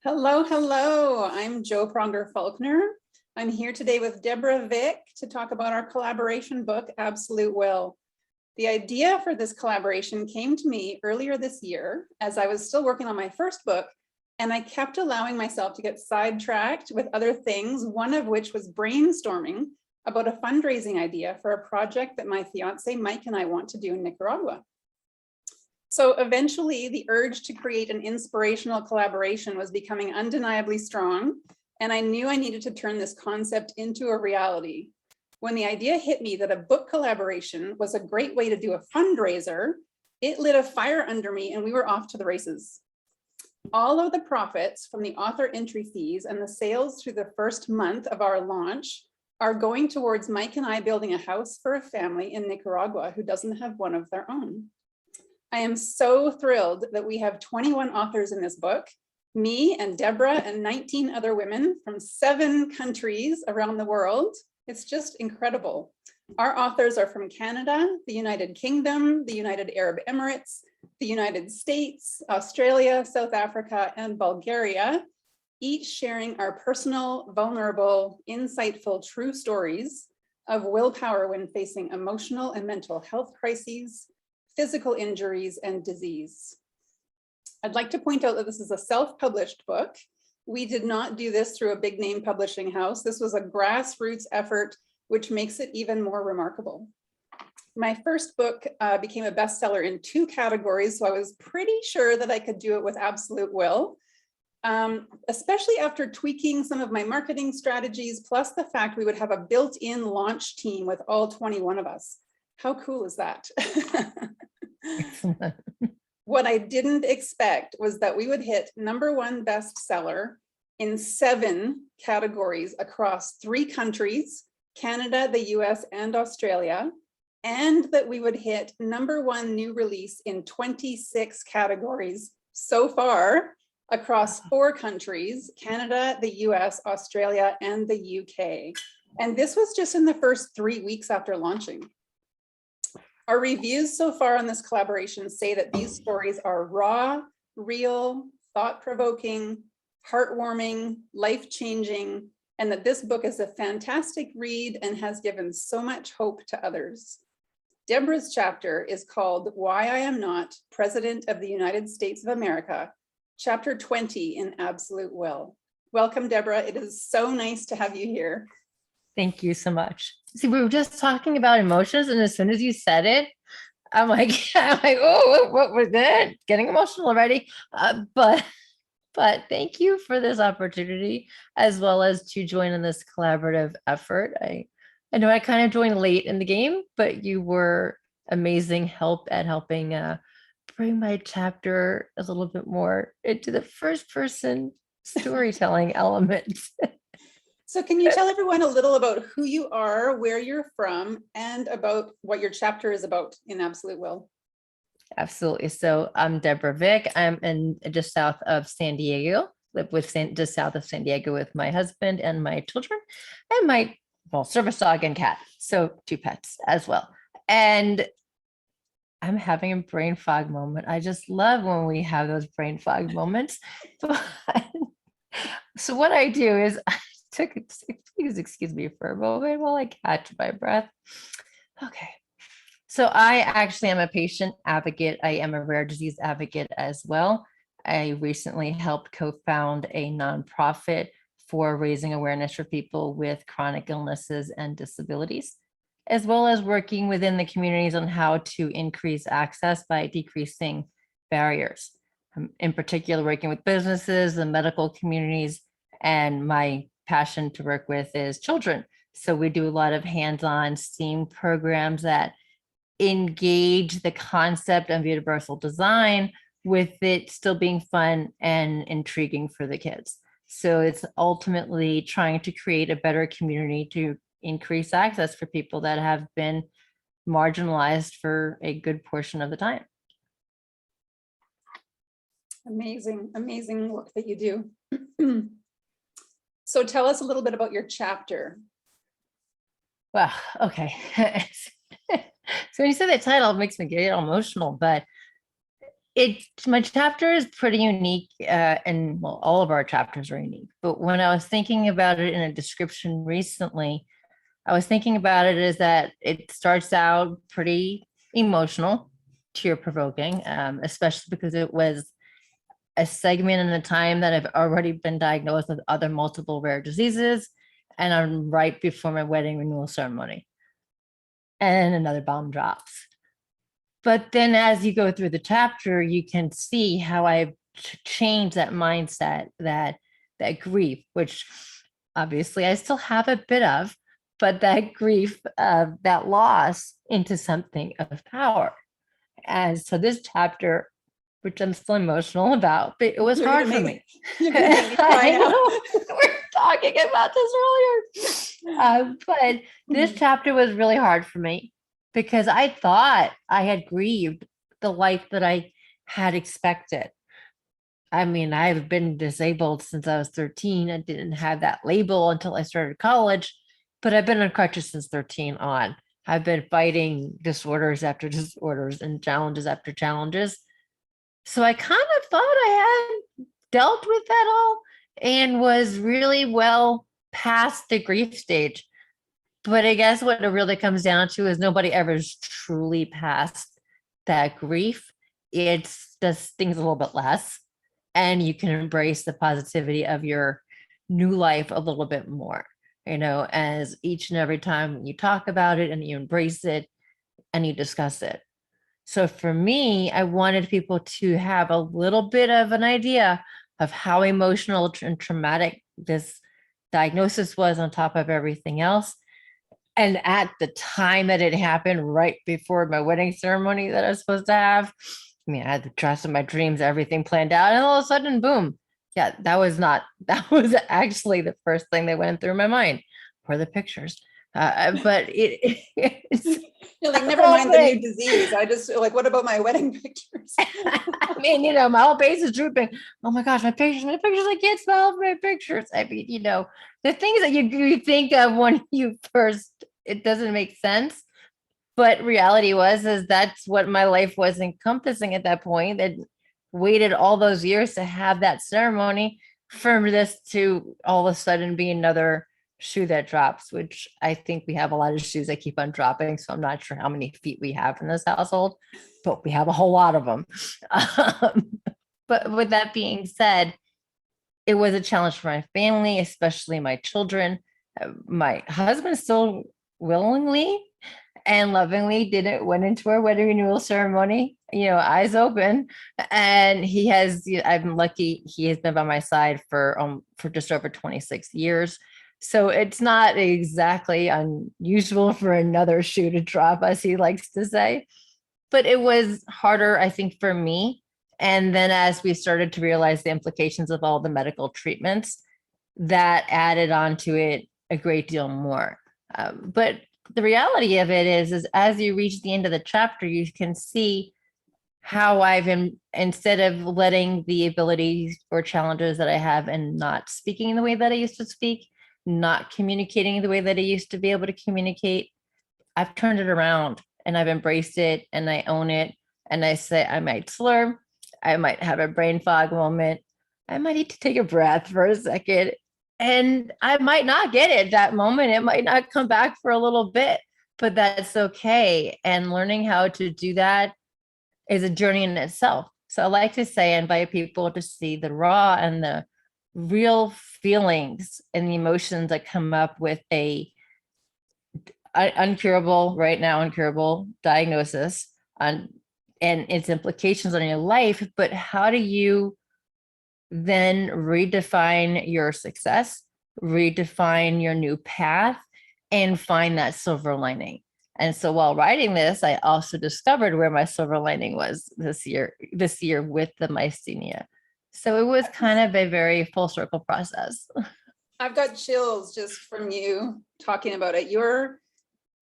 Hello, hello. I'm Pronger Faulkner. I'm here today with Deborah Vick to talk about our collaboration book, Absolute Will. The idea for this collaboration came to me earlier this year as I was still working on my first book, and I kept allowing myself to get sidetracked with other things, one of which was brainstorming about a fundraising idea for a project that my fiance Mike and I want to do in Nicaragua. So eventually the urge to create an inspirational collaboration was becoming undeniably strong, and I knew I needed to turn this concept into a reality. When the idea hit me that a book collaboration was a great way to do a fundraiser, it lit a fire under me and we were off to the races. All of the profits from the author entry fees and the sales through the first month of our launch are going towards Mike and I building a house for a family in Nicaragua who doesn't have one of their own. I am so thrilled that we have 21 authors in this book, me and Deborah and 19 other women from 7 countries around the world. It's just incredible. Our authors are from Canada, the United Kingdom, the United Arab Emirates, the United States, Australia, South Africa, and Bulgaria, each sharing our personal, vulnerable, insightful, true stories of willpower when facing emotional and mental health crises, physical injuries, and disease. I'd like to point out that this is a self-published book. We did not do this through a big name publishing house. This was a grassroots effort, which makes it even more remarkable. My first book became a bestseller in 2 categories, so I was pretty sure that I could do it with absolute will, especially after tweaking some of my marketing strategies, plus the fact we would have a built-in launch team with all 21 of us. How cool is that? What I didn't expect was that we would hit #1 bestseller in 7 categories across 3 countries, Canada, the US, and Australia, and that we would hit #1 new release in 26 categories so far across 4 countries, Canada, the US, Australia, and the UK. And this was just in the first 3 weeks after launching. Our reviews so far on this collaboration say that these stories are raw, real, thought-provoking, heartwarming, life-changing, and that this book is a fantastic read and has given so much hope to others. Deborah's chapter is called Why I Am Not President of the United States of America, chapter 20 in Absolute Will. Welcome, Deborah. It is so nice to have you here. Thank you so much. See, we were just talking about emotions, and as soon as you said it, I'm like, oh, what was that? Getting emotional already. But thank you for this opportunity, as well as to join in this collaborative effort. I know I kind of joined late in the game, but you were amazing help at helping bring my chapter a little bit more into the first person storytelling element. So can you tell everyone a little about who you are, where you're from, and about what your chapter is about in Absolute Will? Absolutely. So I'm Deborah Vick. I'm in just south of San Diego, live with just south of San Diego with my husband and my children and my service dog and cat. So 2 pets as well. And I'm having a brain fog moment. I just love when we have those brain fog moments. So what I do is please excuse me for a moment while I catch my breath. Okay. So I actually am a patient advocate. I am a rare disease advocate as well. I recently helped co-found a nonprofit for raising awareness for people with chronic illnesses and disabilities, as well as working within the communities on how to increase access by decreasing barriers. In particular, working with businesses, the medical communities, and my passion to work with is children. So we do a lot of hands-on STEAM programs that engage the concept of universal design with it still being fun and intriguing for the kids. So it's ultimately trying to create a better community to increase access for people that have been marginalized for a good portion of the time. Amazing, amazing work that you do. So tell us a little bit about your chapter. Well, okay. So when you say the title, it makes me get emotional, but my chapter is pretty unique, and well, all of our chapters are unique. But when I was thinking about it in a description recently, I was thinking about it as that it starts out pretty emotional, tear provoking, especially because it was a segment in a time that I've already been diagnosed with other multiple rare diseases, and I'm right before my wedding renewal ceremony, and another bomb drops. But then as you go through the chapter, you can see how I've changed that mindset, that grief, which obviously I still have a bit of, but that grief of that loss into something of power. And so this chapter, which I'm still emotional about, but it was hard for me. You're gonna make me cry I now. know. We're talking about this earlier. But this chapter was really hard for me because I thought I had grieved the life that I had expected. I mean, I've been disabled since I was 13. I didn't have that label until I started college, but I've been on crutches since 13 on. I've been fighting disorders after disorders and challenges after challenges. So I kind of thought I had dealt with that all and was really well past the grief stage. But I guess what it really comes down to is nobody ever is truly past that grief. It's just things a little bit less, and you can embrace the positivity of your new life a little bit more, as each and every time you talk about it and you embrace it and you discuss it. So for me, I wanted people to have a little bit of an idea of how emotional and traumatic this diagnosis was on top of everything else. And at the time that it happened, right before my wedding ceremony that I was supposed to have, I mean, I had the dress of my dreams, everything planned out, and all of a sudden, boom. Yeah, that was actually the first thing that went through my mind were the pictures. But it's You're like, never mind the new disease. I just like, what about my wedding pictures? I mean, my whole face is drooping. Oh my gosh, my pictures, I can't smell my pictures. I mean, the things that you think of when you first, it doesn't make sense. But reality is that's what my life was encompassing at that point. That waited all those years to have that ceremony for this to all of a sudden be another shoe that drops, which I think we have a lot of shoes that keep on dropping. So I'm not sure how many feet we have in this household, but we have a whole lot of them. But with that being said, it was a challenge for my family, especially my children. My husband still willingly and lovingly went into our wedding renewal ceremony, eyes open. And I'm lucky he has been by my side for just over 26 years. So it's not exactly unusual for another shoe to drop, as he likes to say, but it was harder, I think, for me. And then as we started to realize the implications of all the medical treatments, that added onto it a great deal more. But the reality of it is as you reach the end of the chapter, you can see how instead of letting the abilities or challenges that I have and not speaking the way that I used to speak, not communicating the way that I used to be able to communicate, I've turned it around and I've embraced it and I own it. And I say, I might slur, I might have a brain fog moment. I might need to take a breath for a second. And I might not get it that moment. It might not come back for a little bit, but that's okay. And learning how to do that is a journey in itself. So I like to say, I invite people to see the raw and the real feelings and the emotions that come up with a uncurable diagnosis and its implications on your life. But how do you then redefine your success, redefine your new path, and find that silver lining? And so while writing this, I also discovered where my silver lining was this year with the myasthenia. So it was kind of a very full circle process. I've got chills just from you talking about it. Your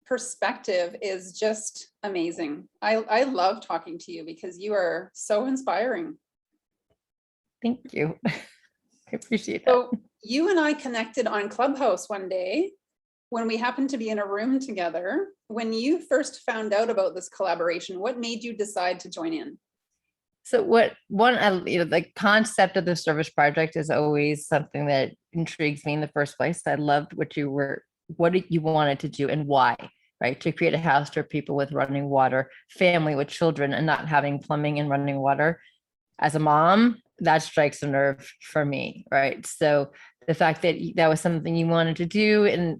perspective is just amazing. I love talking to you because you are so inspiring. Thank you. I appreciate that. So you and I connected on Clubhouse one day when we happened to be in a room together. When you first found out about this collaboration, what made you decide to join in? So the concept of the service project is always something that intrigues me in the first place. I loved what you wanted to do and why, right? To create a house for people with running water, family with children and not having plumbing and running water. As a mom, that strikes a nerve for me, right? So the fact that that was something you wanted to do, and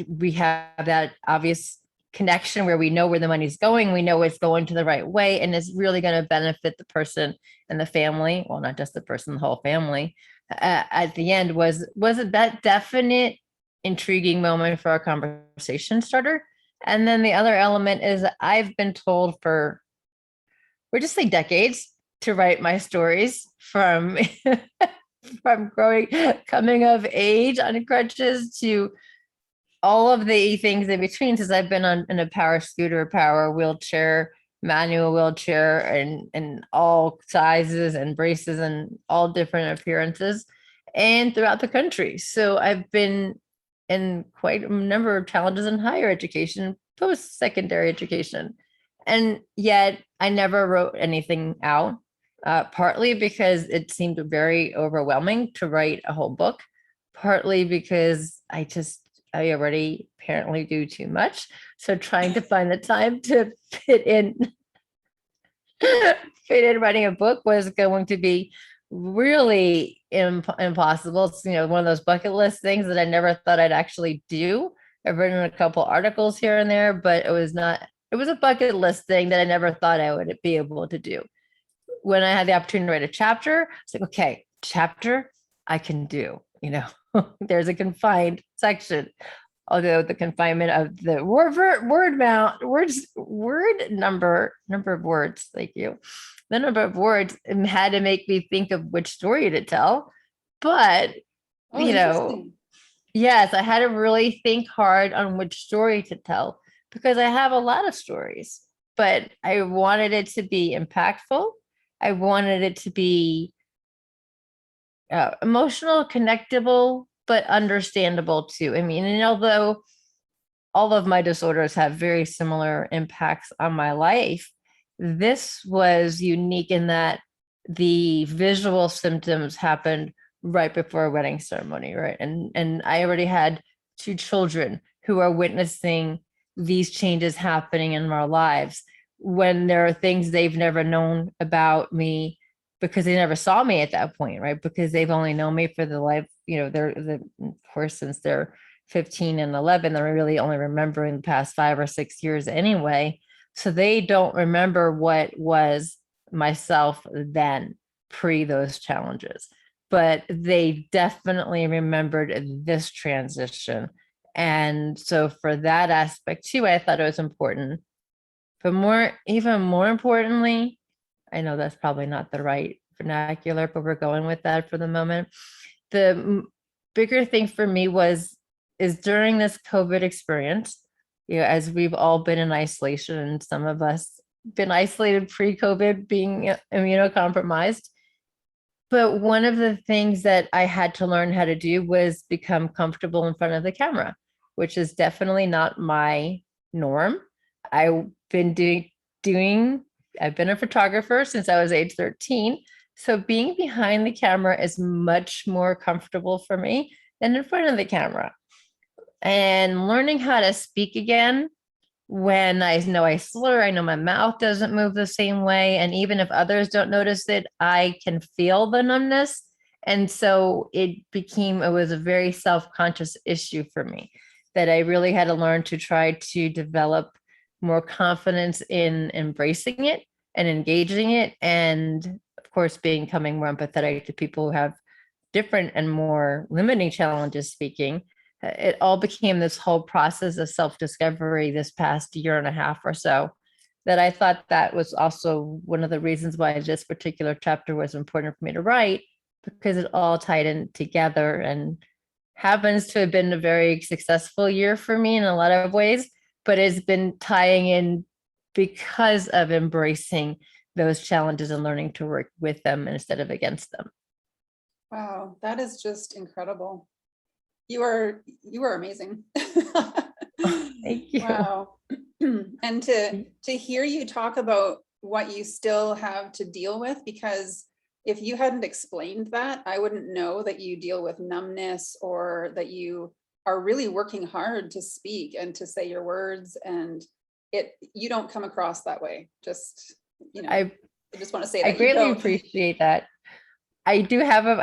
we have that obvious connection where we know where the money's going, we know it's going to the right way, and it's really going to benefit the person and the family. Well, not just the person, the whole family. At the end was it that definite intriguing moment for our conversation starter. And then the other element is I've been told for, we're just say decades, to write my stories from from coming of age on crutches to all of the things in between, since I've been in a power scooter, power wheelchair, manual wheelchair, and all sizes and braces and all different appearances, and throughout the country. So I've been in quite a number of challenges in higher education, post-secondary education. And yet I never wrote anything out, partly because it seemed very overwhelming to write a whole book, partly because I already apparently do too much. So trying to find the time to fit in writing a book was going to be really impossible. It's, one of those bucket list things that I never thought I'd actually do. I've written a couple articles here and there, but it was a bucket list thing that I never thought I would be able to do. When I had the opportunity to write a chapter, it's like, okay, chapter I can do, there's a confined section. Although the confinement of the number of words, thank you. The number of words had to make me think of which story to tell. But, yes, I had to really think hard on which story to tell, because I have a lot of stories, but I wanted it to be impactful. I wanted it to be emotional, connectable, but understandable too. I mean, and although all of my disorders have very similar impacts on my life, this was unique in that the visual symptoms happened right before a wedding ceremony, right? And I already had 2 children who are witnessing these changes happening in our lives when there are things they've never known about me, because they never saw me at that point, right? Because they've only known me for the life, of course, since they're 15 and 11, they're really only remembering the past 5 or 6 years anyway. So they don't remember what was myself then, pre those challenges, but they definitely remembered this transition. And so for that aspect too, I thought it was important. But even more importantly, I know that's probably not the right vernacular, but we're going with that for the moment. The bigger thing for me is during this COVID experience, as we've all been in isolation, and some of us been isolated pre-COVID, being immunocompromised. But one of the things that I had to learn how to do was become comfortable in front of the camera, which is definitely not my norm. I've been I've been a photographer since I was age 13. So being behind the camera is much more comfortable for me than in front of the camera. And learning how to speak again when I know I slur, I know my mouth doesn't move the same way. And even if others don't notice it, I can feel the numbness. And so it was a very self-conscious issue for me that I really had to learn to try to develop more confidence in embracing it and engaging it. And of course, becoming more empathetic to people who have different and more limiting challenges speaking. It all became this whole process of self-discovery this past year and a half or so, that I thought that was also one of the reasons why this particular chapter was important for me to write, because it all tied in together and happens to have been a very successful year for me in a lot of ways, but it's been tying in because of embracing those challenges and learning to work with them instead of against them. Wow, that is just incredible. You are amazing. Thank you. Wow. And to hear you talk about what you still have to deal with, because if you hadn't explained that, I wouldn't know that you deal with numbness, or that you are really working hard to speak and to say your words, and you don't come across that way. Just, I just want to say that I greatly appreciate that. I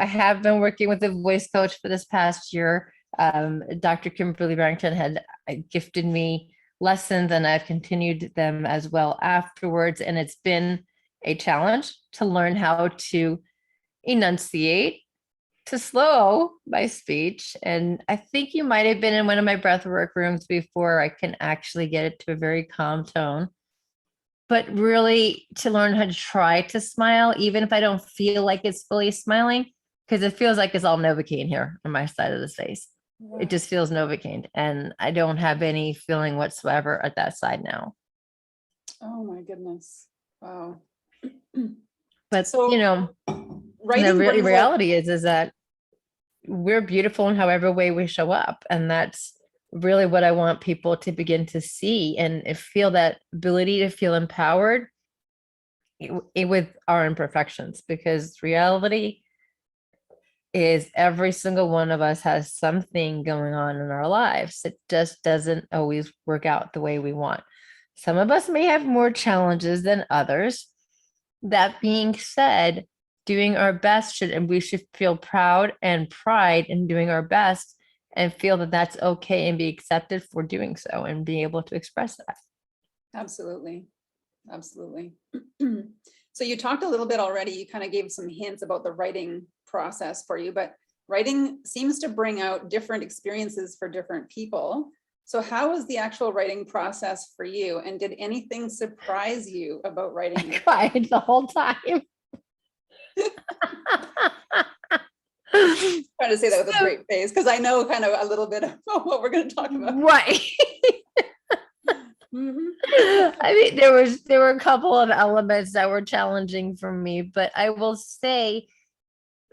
have been working with a voice coach for this past year. Dr. Kimberly Barrington had gifted me lessons, and I've continued them as well afterwards. And it's been a challenge to learn how to enunciate, to slow my speech. And I think you might have been in one of my breathwork rooms before. I can actually get it to a very calm tone. But really to learn how to try to smile, even if I don't feel like it's fully smiling, because it feels like it's all Novocaine here on my side of the face. Wow. It just feels Novocaine, and I don't have any feeling whatsoever at that side now. Oh my goodness. Wow. But so, the reality is that we're beautiful in however way we show up. And that's really what I want people to begin to see and feel, that ability to feel empowered with our imperfections, because reality is every single one of us has something going on in our lives. It just doesn't always work out the way we want. Some of us may have more challenges than others. That being said, doing our best and we should feel proud and pride in doing our best, and feel that that's okay and be accepted for doing so, and being able to express that. Absolutely. Absolutely. So you talked a little bit already, you kind of gave some hints about the writing process for you, but writing seems to bring out different experiences for different people. So how was the actual writing process for you? And did anything surprise you about writing? I cried the whole time. Trying to say that with a straight face, because I know kind of a little bit about what we're going to talk about. Right. Mm-hmm. I mean, there were a couple of elements that were challenging for me, but I will say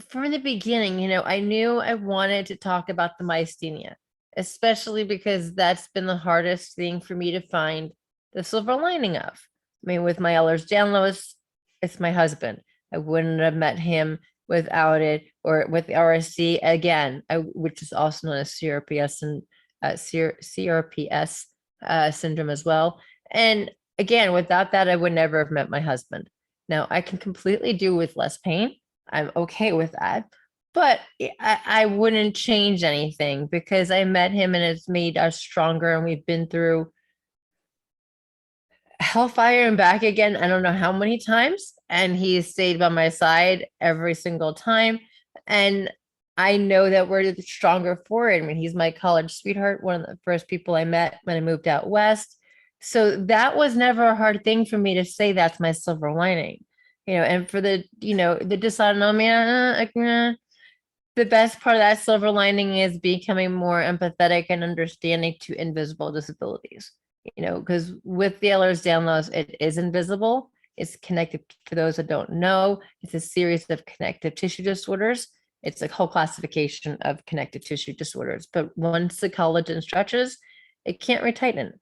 from the beginning, I knew I wanted to talk about the myasthenia, especially because that's been the hardest thing for me to find the silver lining of. I mean, with my Ehlers-Danlos, it's my husband. I wouldn't have met him without it, or with RSC again, which is also known as CRPS and CRPS syndrome as well. And again, without that, I would never have met my husband. Now I can completely do with less pain. I'm okay with that, but I wouldn't change anything, because I met him and it's made us stronger, and we've been through hellfire and back again, I don't know how many times, and he stayed by my side every single time. And I know that we're stronger for it. I mean, he's my college sweetheart, one of the first people I met when I moved out west. So that was never a hard thing for me to say that's my silver lining, and for the dysautonomia, the best part of that silver lining is becoming more empathetic and understanding to invisible disabilities. Because with the Ehlers-Danlos, it is invisible. It's connective, for those that don't know, it's a series of connective tissue disorders. It's a whole classification of connective tissue disorders. But once the collagen stretches, it can't retighten.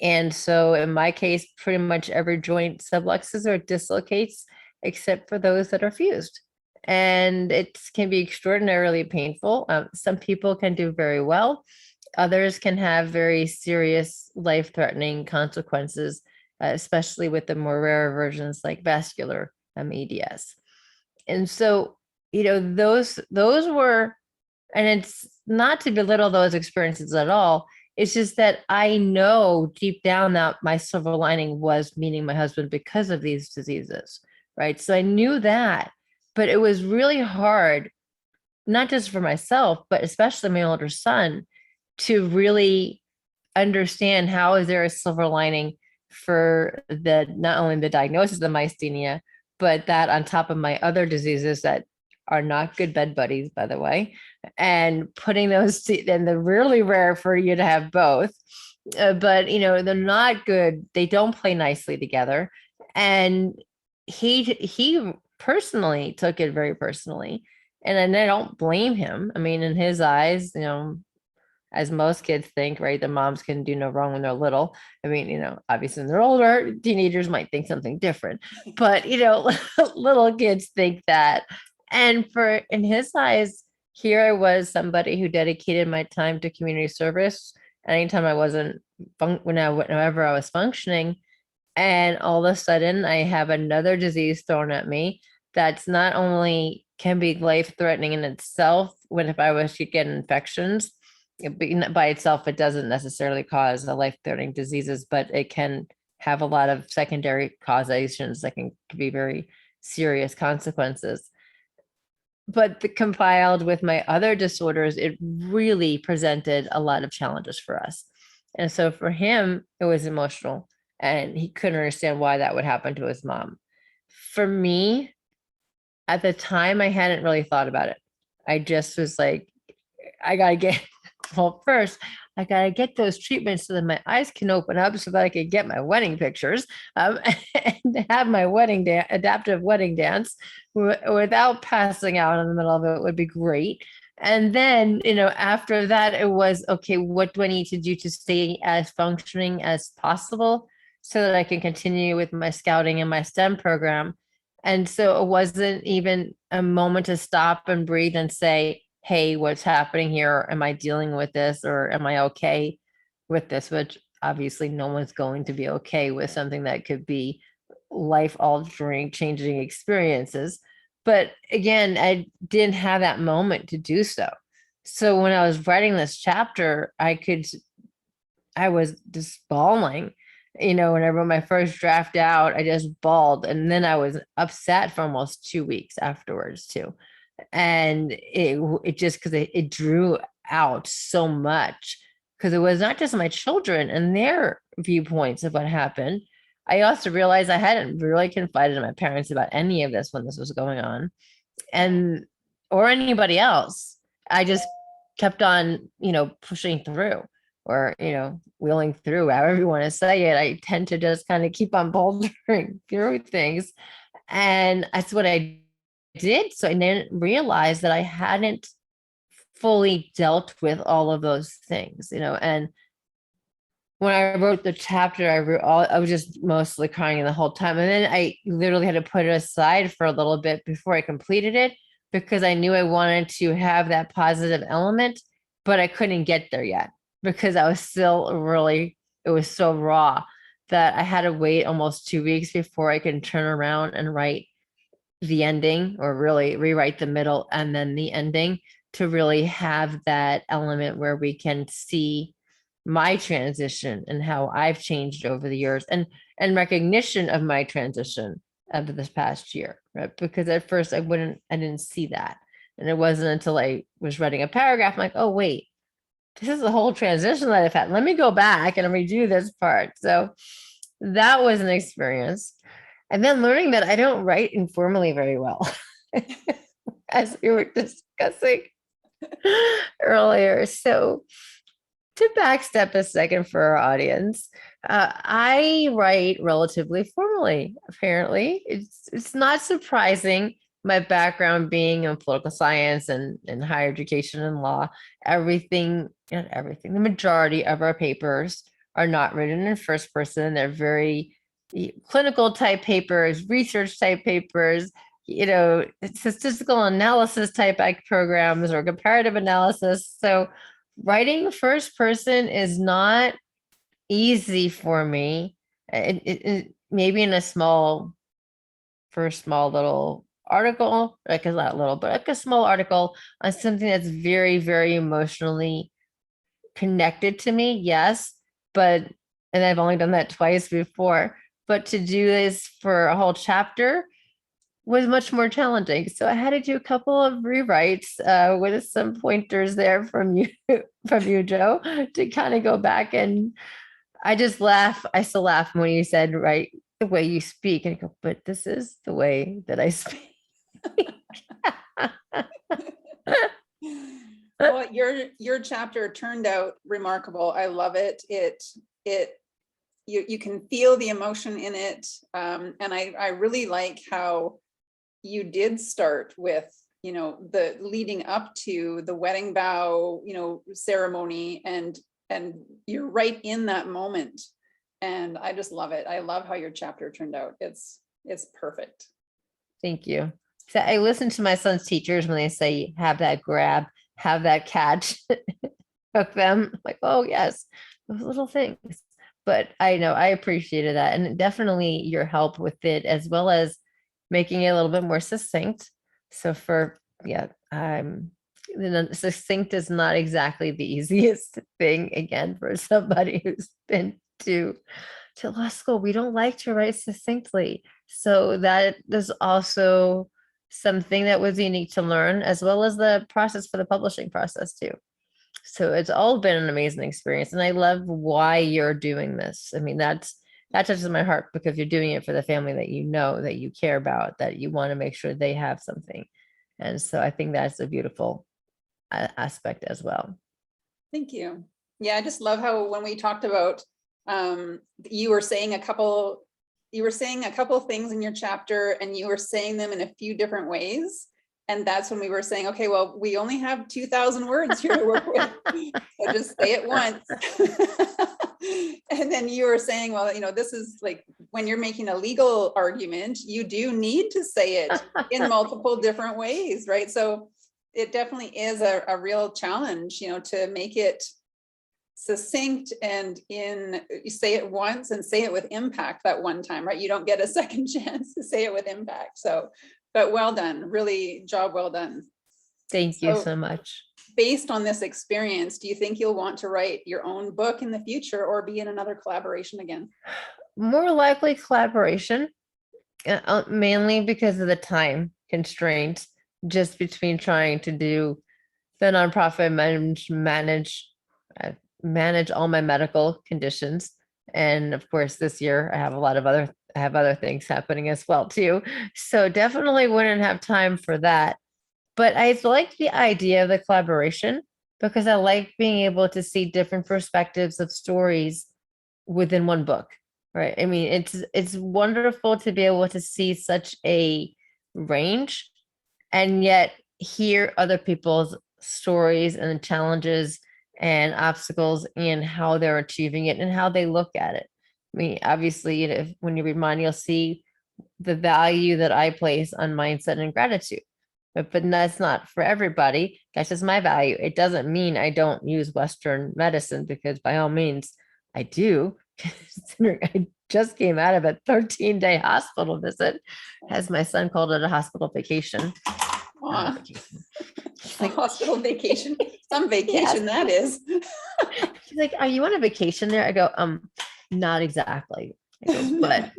And so in my case, pretty much every joint subluxes or dislocates, except for those that are fused. And it can be extraordinarily painful. Some people can do very well. Others can have very serious life-threatening consequences, especially with the more rare versions like vascular EDS. And so, those were, and it's not to belittle those experiences at all. It's just that I know deep down that my silver lining was meeting my husband because of these diseases, right? So I knew that, but it was really hard, not just for myself, but especially my older son, to really understand how is there a silver lining for not only the diagnosis of myasthenia, but that on top of my other diseases that are not good bed buddies, by the way, and putting those and they're really rare for you to have both, but they're not good. They don't play nicely together. And he personally took it very personally, and I don't blame him. I mean, in his eyes, as most kids think, right? The moms can do no wrong when they're little. I mean, obviously when they're older, teenagers might think something different, but little kids think that. And in his eyes, here I was, somebody who dedicated my time to community service anytime I wasn't, whenever I was functioning. And all of a sudden I have another disease thrown at me that's not only can be life threatening in itself, if I was to get infections, by itself, it doesn't necessarily cause a life threatening diseases, but it can have a lot of secondary causations that can be very serious consequences. But compiled with my other disorders, it really presented a lot of challenges for us. And so for him, it was emotional, and he couldn't understand why that would happen to his mom. For me, at the time, I hadn't really thought about it. I just was like, I gotta get, well, first, I gotta get those treatments so that my eyes can open up so that I can get my wedding pictures, and have my adaptive wedding dance without passing out in the middle of it would be great. And then, after that, it was, okay, what do I need to do to stay as functioning as possible so that I can continue with my scouting and my STEM program? And so it wasn't even a moment to stop and breathe and say, hey, what's happening here? Am I dealing with this, or am I okay with this? Which obviously no one's going to be okay with something that could be life altering, changing experiences. But again, I didn't have that moment to do so. So when I was writing this chapter, I was just bawling. When I wrote my first draft out, I just bawled. And then I was upset for almost 2 weeks afterwards too. And it just, because it drew out so much, because it was not just my children and their viewpoints of what happened. I also realized I hadn't really confided in my parents about any of this when this was going on, or anybody else. I just kept on, pushing through, or, wheeling through, however you want to say it. I tend to just kind of keep on bouldering through things. And that's what I did. So I didn't realize that I hadn't fully dealt with all of those things, and when I wrote the chapter, I was just mostly crying the whole time. And then I literally had to put it aside for a little bit before I completed it, because I knew I wanted to have that positive element, but I couldn't get there yet because I was still it was so raw that I had to wait almost 2 weeks before I could turn around and write the ending, or really rewrite the middle and then the ending, to really have that element where we can see my transition and how I've changed over the years, and recognition of my transition of this past year, right? Because at first I didn't see that. And it wasn't until I was writing a paragraph, I'm like, oh, wait, this is the whole transition that I've had. Let me go back and redo this part. So that was an experience. And then learning that I don't write informally very well, as we were discussing earlier. So to backstep a second for our audience, I write relatively formally. Apparently, it's not surprising. My background being in political science and higher education and law, not everything, the majority of our papers are not written in first person. They're very clinical type papers, research type papers, statistical analysis type programs, or comparative analysis. So writing first person is not easy for me. It maybe in a small little article, like not little, but like a small article on something that's very, very emotionally connected to me. Yes, and I've only done that twice before, but to do this for a whole chapter was much more challenging. So I had to do a couple of rewrites with some pointers there from you, Joe, to kind of go back. And I just laugh. I still laugh when you said, right, the way you speak. And I go, but this is the way that I speak. Well, your chapter turned out remarkable. I love it. You can feel the emotion in it. And I really like how you did start with the leading up to the wedding vow, ceremony, and you're right in that moment. And I just love it. I love how your chapter turned out. It's perfect. Thank you. So I listen to my son's teachers when they say, have that grab, have that catch, hook them. I'm like, oh yes, those little things. But I know I appreciated that. And definitely your help with it, as well as making it a little bit more succinct. So succinct is not exactly the easiest thing, again, for somebody who's been to law school. We don't like to write succinctly. So that is also something that was unique to learn, as well as the process for the publishing process too. So it's all been an amazing experience. And I love why you're doing this. I mean, that touches my heart, because you're doing it for the family that that you care about, that you want to make sure they have something. And so I think that's a beautiful aspect as well. Thank you. Yeah, I just love how when we talked about, you were saying a couple things in your chapter, and you were saying them in a few different ways. And that's when we were saying, okay, well, we only have 2,000 words here to work with. So just say it once. And then you were saying, well, this is like when you're making a legal argument, you do need to say it in multiple different ways, right? So it definitely is a real challenge, to make it succinct, and you say it once and say it with impact that one time, right? You don't get a second chance to say it with impact. So, but well done, really, job well done. Thank you so much. Based on this experience, do you think you'll want to write your own book in the future, or be in another collaboration again? More likely collaboration, mainly because of the time constraints, just between trying to do the nonprofit, manage all my medical conditions. And of course, this year I have other things happening as well too. So definitely wouldn't have time for that. But I like the idea of the collaboration, because I like being able to see different perspectives of stories within one book, right? I mean, it's wonderful to be able to see such a range, and yet hear other people's stories and challenges and obstacles, and how they're achieving it and how they look at it. I mean, obviously, when you read mine, you'll see the value that I place on mindset and gratitude. But that's not for everybody. That's just my value. It doesn't mean I don't use Western medicine, because by all means I do. I just came out of a 13-day hospital visit, as my son called it, a hospital vacation. Like hospital vacation, some vacation. Yes. That is. She's like, are you on a vacation there? I go, not exactly. I go, but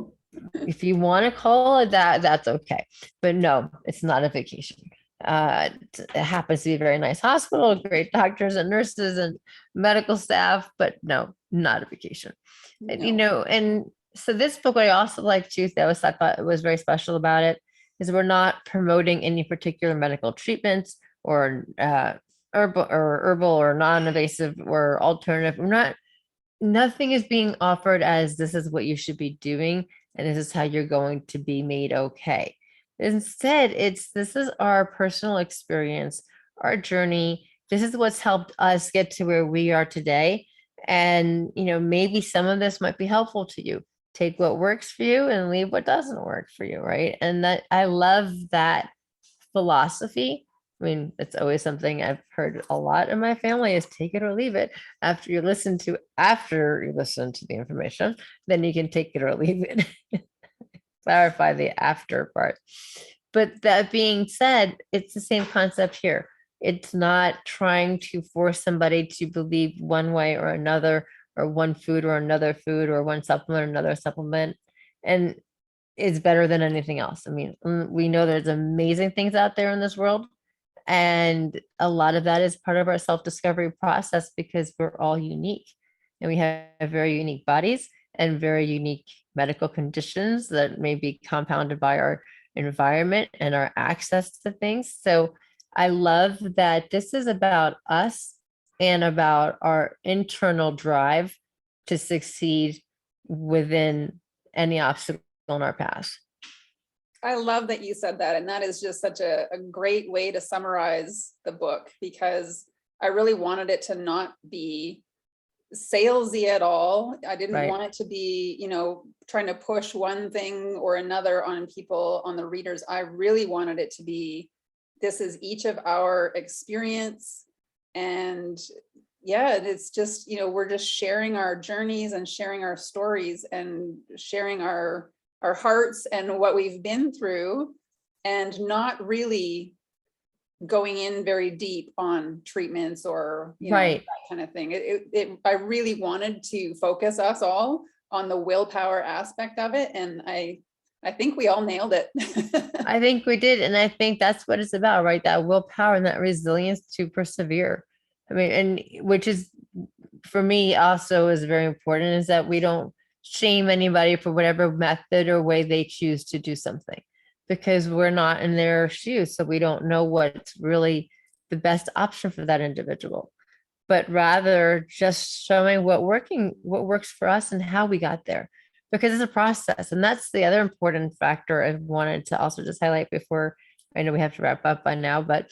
if you want to call it that, that's okay. But no, it's not a vacation. It happens to be a very nice hospital, great doctors and nurses and medical staff, but no, not a vacation. No. And so this book, I also like too, I thought was very special about it, is we're not promoting any particular medical treatments or herbal or non-invasive or alternative. Nothing is being offered as this is what you should be doing and this is how you're going to be made okay. Instead, this is our personal experience, our journey. This is what's helped us get to where we are today. And, maybe some of this might be helpful to you. Take what works for you and leave what doesn't work for you, right? And that I love that philosophy. I mean, it's always something I've heard a lot in my family is take it or leave it. After you listen to the information, then you can take it or leave it. Clarify the after part. But that being said, it's the same concept here. It's not trying to force somebody to believe one way or another, or one food or another food, or one supplement or another supplement. And it's better than anything else. I mean, we know there's amazing things out there in this world. And a lot of that is part of our self-discovery process, because we're all unique and we have very unique bodies and very unique medical conditions that may be compounded by our environment and our access to things. So I love that this is about us and about our internal drive to succeed within any obstacle in our path. I love that you said that. And that is just such a great way to summarize the book, because I really wanted it to not be salesy at all. I didn't Right. want it to be, trying to push one thing or another on people, on the readers. I really wanted it to be, this is each of our experience. And yeah, it's just, we're just sharing our journeys and sharing our stories and sharing our hearts and what we've been through, and not really going in very deep on treatments or, Right. that kind of thing. I really wanted to focus us all on the willpower aspect of it. And I think we all nailed it. I think we did. And I think that's what it's about, right? That willpower and that resilience to persevere. I mean, and which is for me also is very important, is that we don't shame anybody for whatever method or way they choose to do something, because we're not in their shoes. So we don't know what's really the best option for that individual, but rather just showing what works for us and how we got there, because it's a process. And that's the other important factor I wanted to also just highlight before, I know we have to wrap up by now, but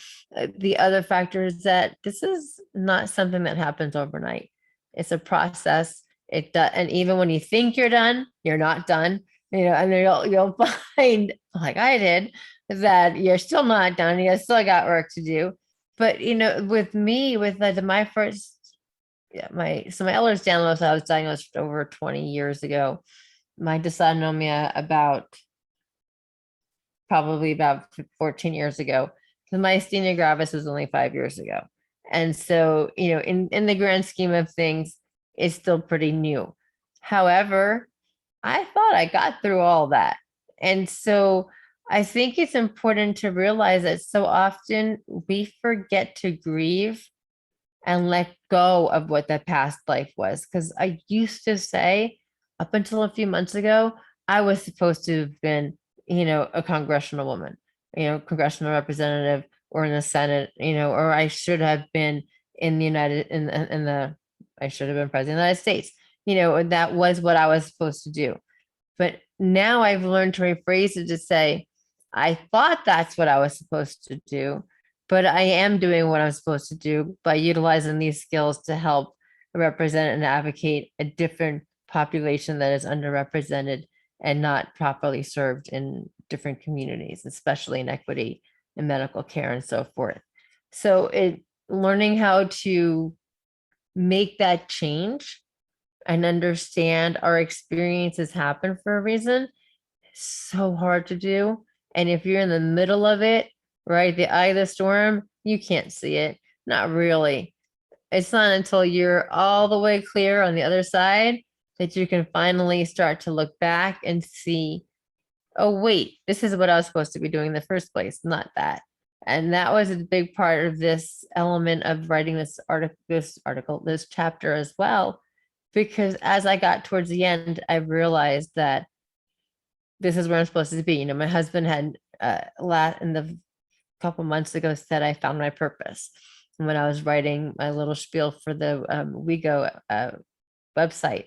the other factor is that this is not something that happens overnight. It's a process. And even when you think you're done, you're not done, and then you'll find, like I did, that you're still not done. You still got work to do. But, with me, with my first, my Ehlers Danlos, I was diagnosed over 20 years ago. My dysautonomia probably about 14 years ago. The myasthenia gravis was only 5 years ago. And so, in the grand scheme of things, it's still pretty new. However, I thought I got through all that. And so I think it's important to realize that so often we forget to grieve and let go of what the past life was. Because I used to say, up until a few months ago, I was supposed to have been, a congressional woman, congressional representative, or in the Senate, or I should have been in the I should have been president of the United States. And that was what I was supposed to do. But now I've learned to rephrase it to say, I thought that's what I was supposed to do, but I am doing what I'm supposed to do by utilizing these skills to help represent and advocate a different population that is underrepresented and not properly served in different communities, especially in equity and medical care and so forth. So learning how to make that change and understand our experiences happen for a reason is so hard to do. And if you're in the middle of it, right, the eye of the storm, you can't see it. Not really. It's not until you're all the way clear on the other side that you can finally start to look back and see, oh, wait, this is what I was supposed to be doing in the first place, not that. And that was a big part of this element of writing this chapter as well, because as I got towards the end, I realized that this is where I'm supposed to be. My husband had in the couple months ago said I found my purpose when I was writing my little spiel for the WeGo website.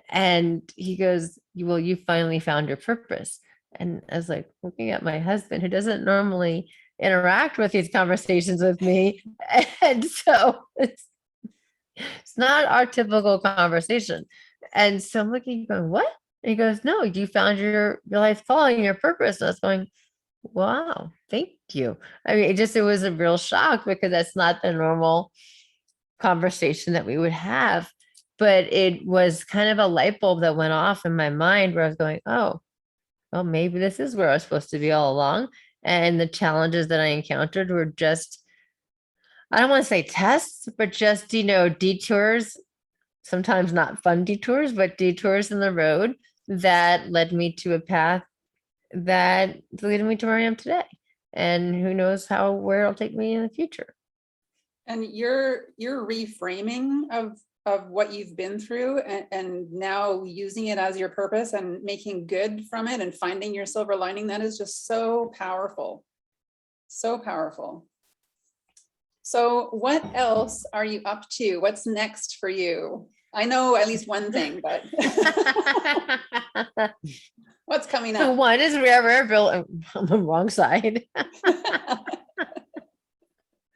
And he goes, well, you finally found your purpose. And I was like, looking at my husband, who doesn't normally interact with these conversations with me. And so it's not our typical conversation. And so I'm looking, going, what? And he goes, no, you found your life calling, your purpose. And I was going, wow, thank you. I mean, it was a real shock, because that's not the normal conversation that we would have. But it was kind of a light bulb that went off in my mind, where I was going, oh, well, maybe this is where I was supposed to be all along. And the challenges that I encountered were just, I don't want to say tests, but just, detours, sometimes not fun detours, but detours in the road that led me to a path that led me to where I am today. And who knows where it'll take me in the future. And your reframing of what you've been through, and now using it as your purpose and making good from it and finding your silver lining, that is just so powerful. So powerful. So what else are you up to? What's next for you? I know at least one thing, but What's coming So up? one is rare bill. I'm on the wrong side.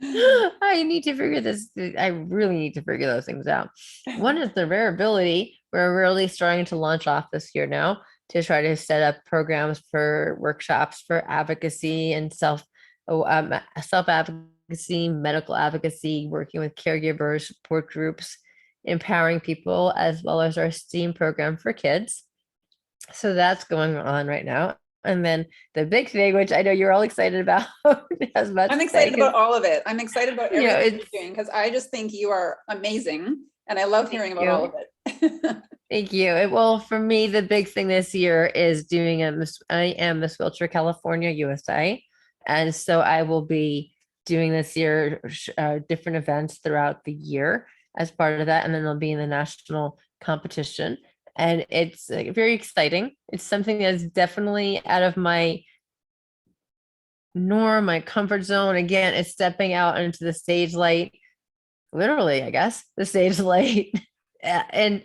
I need to figure this. I really need to figure those things out. One is the rare ability. We're really starting to launch off this year now to try to set up programs for workshops for advocacy and self advocacy, medical advocacy, working with caregivers, support groups, empowering people, as well as our STEAM program for kids. So that's going on right now. And then the big thing, which I know you're all excited about, as much I'm to excited say, about all of it. I'm excited about you know, everything it's you're doing because I just think you are amazing and I love hearing about you. all of it. Thank you. Well, for me, the big thing this year is doing I am Miss Wheelchair California, USA. And so I will be doing this year different events throughout the year as part of that. And then they'll be in the national competition. And it's very exciting. It's something that's definitely out of my norm, my comfort zone. Again, it's stepping out into the stage light, literally, I guess, the stage light. And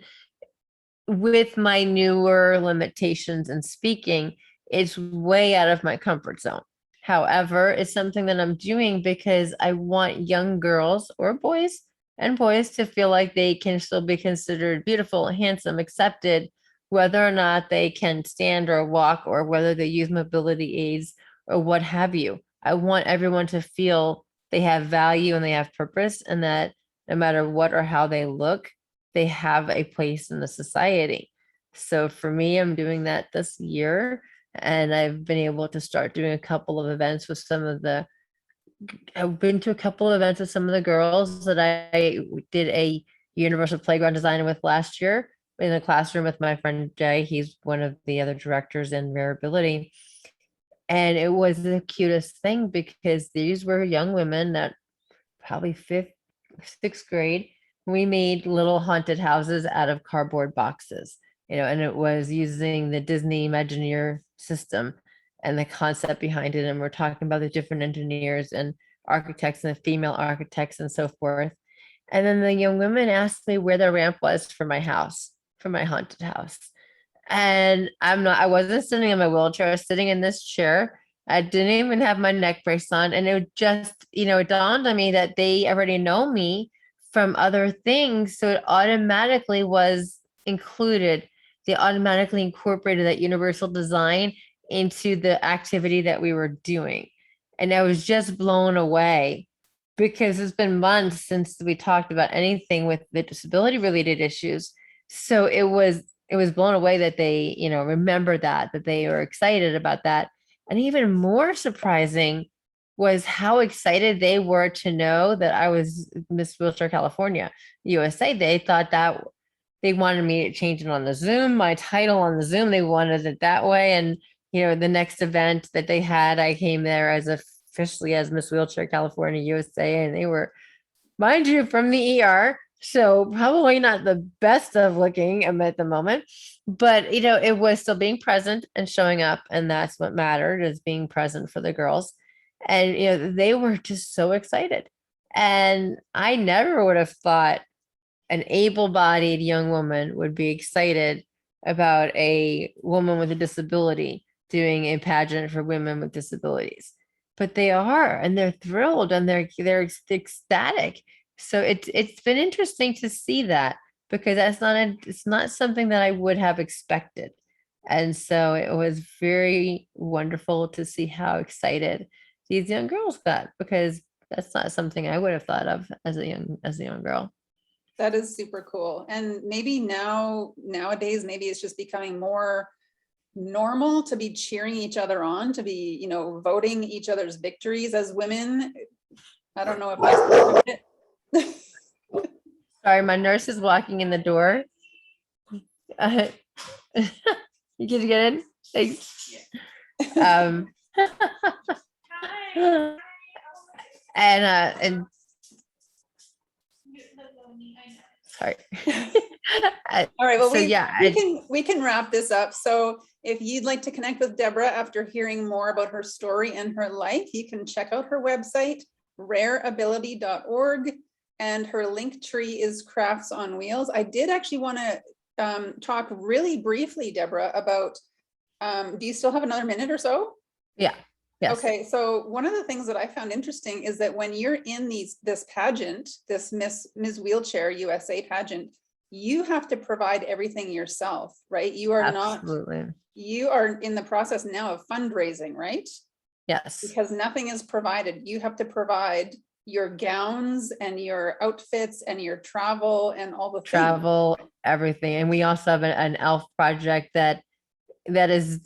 with my newer limitations in speaking, it's way out of my comfort zone. However, it's something that I'm doing because I want young girls or boys to feel like they can still be considered beautiful, handsome, accepted, whether or not they can stand or walk or whether they use mobility aids or what have you. I want everyone to feel they have value and they have purpose, and that no matter what or how they look, they have a place in the society. So for me, I'm doing that this year, and I've been able to start doing a couple of events with I've been to a couple of events with some of the girls that I did a universal playground design with last year in the classroom with my friend Jay. He's one of the other directors in Raribility. And it was the cutest thing because these were young women that probably sixth grade. We made little haunted houses out of cardboard boxes, and it was using the Disney Imagineer system and the concept behind it. And we're talking about the different engineers and architects and the female architects and so forth. And then the young women asked me where the ramp was for my house, for my haunted house. And I wasn't sitting in my wheelchair. I was sitting in this chair. I didn't even have my neck brace on. And it just, it dawned on me that they already know me from other things. So it automatically was included. They automatically incorporated that universal design into the activity that we were doing. And I was just blown away because it's been months since we talked about anything with the disability related issues. So it was blown away that they, remember that they were excited about that. And even more surprising was how excited they were to know that I was Miss Wheelchair California, USA. They thought that they wanted me to change it on the Zoom, my title on the Zoom. They wanted it that way. And, the next event that they had, I came there as officially as Miss Wheelchair California, USA. And they were, mind you, from the ER. So probably not the best of looking at the moment, but it was still being present and showing up. And that's what mattered, is being present for the girls. And, they were just so excited. And I never would have thought an able-bodied young woman would be excited about a woman with a disability doing a pageant for women with disabilities. But they are, and they're thrilled, and they're ecstatic. So it's been interesting to see that, because it's not something that I would have expected. And so it was very wonderful to see how excited these young girls got, because that's not something I would have thought of as a young girl. That is super cool. And maybe nowadays, maybe it's just becoming more normal to be cheering each other on, to be, voting each other's victories as women. I don't know if I it. Sorry, my nurse is walking in the door. You can get in? Thanks. And sorry. All right, well, so yeah, we can wrap this up. So if you'd like to connect with Deborah after hearing more about her story and her life, you can check out her website, rareability.org, and her link tree is Crafts on Wheels. I did actually want to talk really briefly, Deborah, about Do you still have another minute or so? Yeah. Yes. Okay, so one of the things that I found interesting is that when you're in this pageant, this Ms. Wheelchair USA pageant, you have to provide everything yourself, right? You are not, Absolutely. you are in the process now of fundraising, right? Yes. Because nothing is provided. You have to provide your gowns and your outfits and your travel and all the things. Travel, everything. And we also have an elf project that is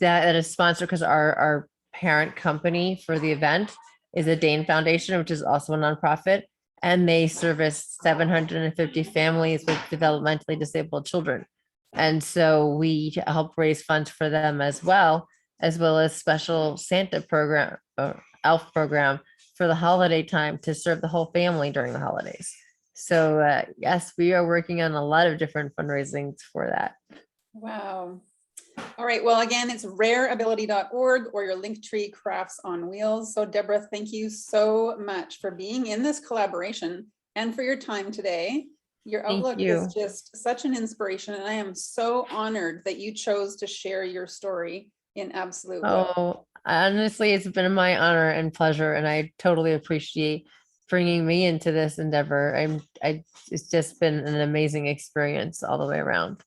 sponsored because our parent company for the event is a Dane Foundation, which is also a nonprofit, and they service 750 families with developmentally disabled children. And so we help raise funds for them as well as special Santa program or elf program for the holiday time to serve the whole family during the holidays. So yes, we are working on a lot of different fundraisings for that. Wow. All right. Well, again, it's rareability.org or your Linktree Crafts on Wheels. So Deborah, thank you so much for being in this collaboration and for your time today. Your outlook is just such an inspiration, and I am so honored that you chose to share your story in Absolute Will. Oh, honestly, it's been my honor and pleasure, and I totally appreciate bringing me into this endeavor. It's just been an amazing experience all the way around.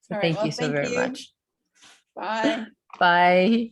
So All right. thank Well, you so very much. Bye. Bye.